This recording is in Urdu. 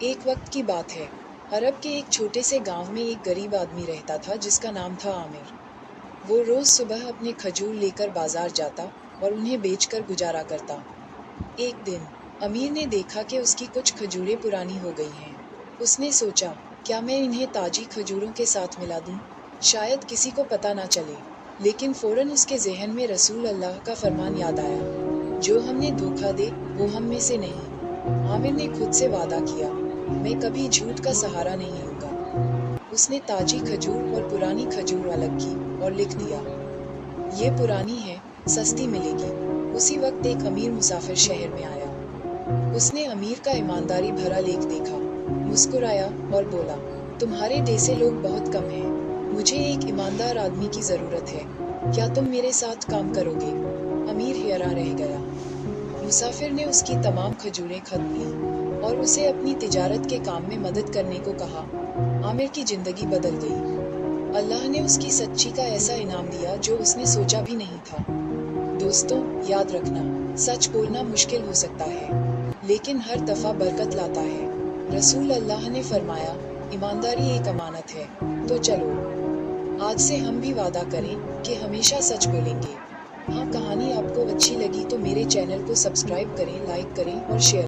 ایک وقت کی بات ہے، عرب کے ایک چھوٹے سے گاؤں میں ایک غریب آدمی رہتا تھا جس کا نام تھا عامر۔ وہ روز صبح اپنے کھجور لے کر بازار جاتا اور انہیں بیچ کر گزارا کرتا۔ ایک دن امیر نے دیکھا کہ اس کی کچھ کھجوریں پرانی ہو گئی ہیں۔ اس نے سوچا، کیا میں انہیں تازی کھجوروں کے ساتھ ملا دوں؟ شاید کسی کو پتہ نہ چلے۔ لیکن فوراً اس کے ذہن میں رسول اللہ کا فرمان یاد آیا، جو ہم نے دھوکہ دے وہ ہم میں سے نہیں۔ عامر نے خود سے وعدہ کیا، میں کبھی جھوٹ کا سہارا نہیں لوں گا۔ اس نے تازی کھجور اور پرانی کھجور الگ کی اور لکھ دیا، یہ پرانی ہے، سستی ملے گی۔ اسی وقت ایک امیر مسافر شہر میں آیا۔ اس نے امیر کا ایمانداری بھرا لکھ دیکھا، مسکرایا اور بولا، تمہارے جیسے لوگ بہت کم ہیں، مجھے ایک ایماندار آدمی کی ضرورت ہے، کیا تم میرے ساتھ کام کرو گے؟ امیر حیران رہ گیا۔ مسافر نے اس کی تمام کھجوریں خرید لیں اور اسے اپنی تجارت کے کام میں مدد کرنے کو کہا۔ عامر کی زندگی بدل گئی۔ اللہ نے اس کی سچی کا ایسا انعام دیا جو اس نے سوچا بھی نہیں تھا۔ دوستوں، یاد رکھنا، سچ بولنا مشکل ہو سکتا ہے، لیکن ہر دفعہ برکت لاتا ہے۔ رسول اللہ نے فرمایا، ایمانداری ایک امانت ہے۔ تو چلو، آج سے ہم بھی وعدہ کریں کہ ہمیشہ سچ بولیں گے۔ ہاں، کہانی آپ کو اچھی لگی تو میرے چینل کو سبسکرائب کریں، لائک کریں اور شیئر